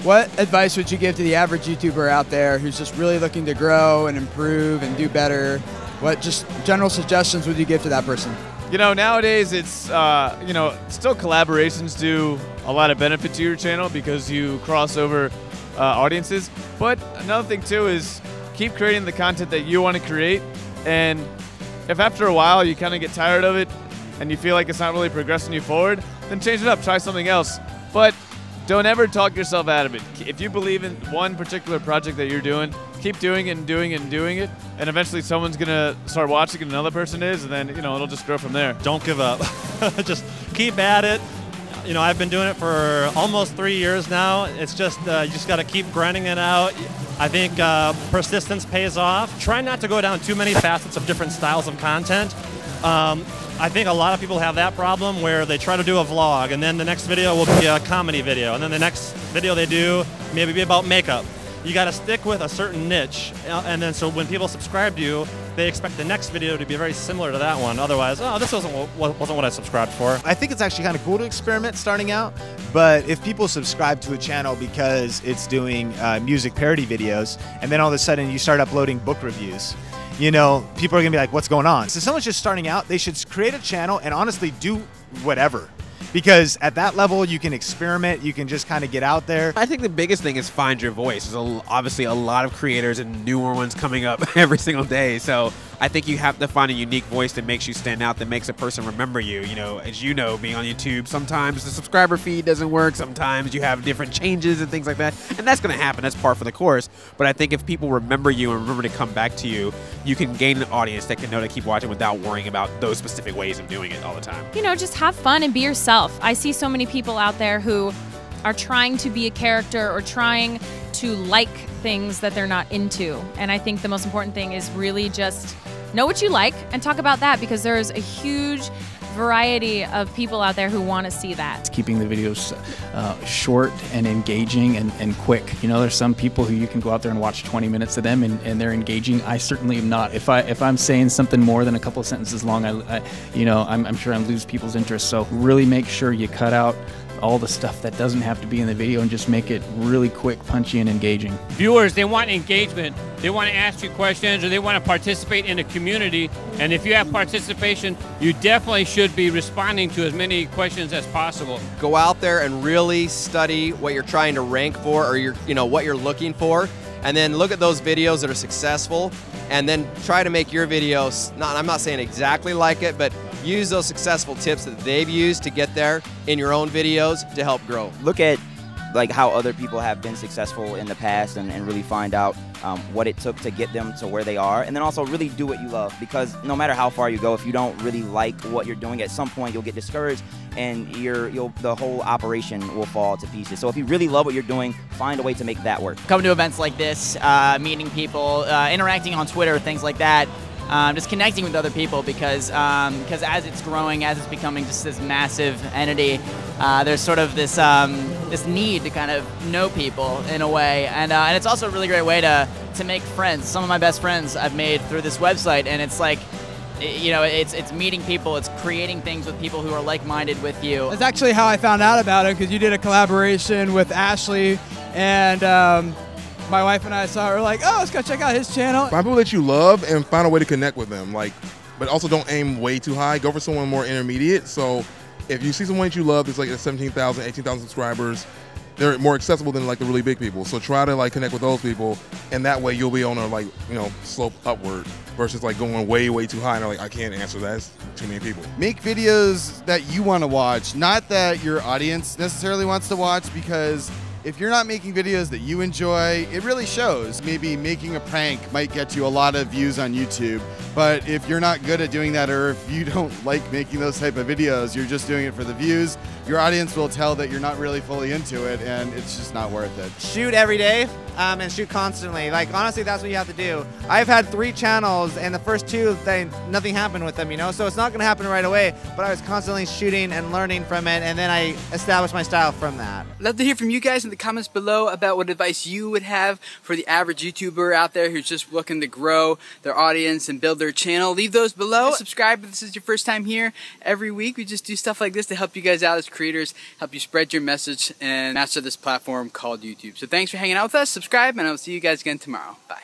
What advice would you give to the average YouTuber out there who's just really looking to grow and improve and do better? What just general suggestions would you give to that person? You know, nowadays it's, you know, still collaborations do a lot of benefit to your channel because you cross over audiences. But another thing too is keep creating the content that you want to create. And if after a while you kind of get tired of it and you feel like it's not really progressing you forward, then change it up, try something else. But don't ever talk yourself out of it. If you believe in one particular project that you're doing, keep doing it and doing it and doing it, and eventually someone's gonna start watching and another person is, and then, you know, it'll just grow from there. Don't give up. Just keep at it. You know, I've been doing it for almost 3 years now. It's just, you just gotta keep grinding it out. I think persistence pays off. Try not to go down too many facets of different styles of content. I think a lot of people have that problem where they try to do a vlog, and then the next video will be a comedy video, and then the next video they do maybe be about makeup. You got to stick with a certain niche, and then so when people subscribe to you, they expect the next video to be very similar to that one. Otherwise, oh, this wasn't what I subscribed for. I think it's actually kind of cool to experiment starting out, but if people subscribe to a channel because it's doing music parody videos, and then all of a sudden you start uploading book reviews, you know, people are gonna be like, what's going on? So if someone's just starting out, they should create a channel and honestly do whatever. Because at that level, you can experiment, you can just kind of get out there. I think the biggest thing is find your voice. There's obviously a lot of creators and newer ones coming up every single day. So I think you have to find a unique voice that makes you stand out, that makes a person remember you. You know, as you know, being on YouTube, sometimes the subscriber feed doesn't work. Sometimes you have different changes and things like that. And that's going to happen. That's par for the course. But I think if people remember you and remember to come back to you, you can gain an audience that can know to keep watching without worrying about those specific ways of doing it all the time. You know, just have fun and be yourself. I see so many people out there who are trying to be a character or trying to like things that they're not into. And I think the most important thing is really just know what you like and talk about that, because there's a huge variety of people out there who want to see that. It's keeping the videos short and engaging and quick. You know, there's some people who you can go out there and watch 20 minutes of them and they're engaging. I certainly am not. If I'm saying something more than a couple of sentences long, I'm sure I lose people's interest. So really make sure you cut out all the stuff that doesn't have to be in the video and just make it really quick, punchy, and engaging. Viewers, they want engagement. They want to ask you questions, or they want to participate in the community. And if you have participation, you definitely should be responding to as many questions as possible. Go out there and really study what you're trying to rank for, or what you're looking for, and then look at those videos that are successful, and then try to make your videos, I'm not saying exactly like it, but use those successful tips that they've used to get there in your own videos to help grow. Look at like how other people have been successful in the past and really find out what it took to get them to where they are, and then also really do what you love, because no matter how far you go, if you don't really like what you're doing, at some point you'll get discouraged and the whole operation will fall to pieces. So if you really love what you're doing, find a way to make that work. Coming to events like this, meeting people, interacting on Twitter, things like that. Just connecting with other people, because as it's growing, as it's becoming just this massive entity, there's sort of this this need to kind of know people in a way, and it's also a really great way to make friends. Some of my best friends I've made through this website, and it's like, you know, it's meeting people, it's creating things with people who are like-minded with you. That's actually how I found out about it, because you did a collaboration with Ashley, and my wife and I saw her, like, oh, let's go check out his channel. Find people that you love and find a way to connect with them, but also don't aim way too high. Go for someone more intermediate. So if you see someone that you love that's like at 17,000, 18,000 subscribers, they're more accessible than like the really big people. So try to like connect with those people, and that way you'll be on a slope upward versus like going way too high and they're like, I can't answer that. It's too many people. Make videos that you want to watch, not that your audience necessarily wants to watch, because if you're not making videos that you enjoy, it really shows. Maybe making a prank might get you a lot of views on YouTube, but if you're not good at doing that, or if you don't like making those type of videos, you're just doing it for the views, your audience will tell that you're not really fully into it, and it's just not worth it. Shoot every day and shoot constantly. Like, honestly, that's what you have to do. I've had 3 channels, and the first 2, nothing happened with them, you know? So it's not going to happen right away, but I was constantly shooting and learning from it, and then I established my style from that. Love to hear from you guys in the in the comments below about what advice you would have for the average YouTuber out there who's just looking to grow their audience and build their channel. Leave those below. Subscribe if this is your first time here. Every week we just do stuff like this to help you guys out as creators, help you spread your message and master this platform called YouTube. So thanks for hanging out with us. Subscribe, and I'll see you guys again tomorrow. Bye.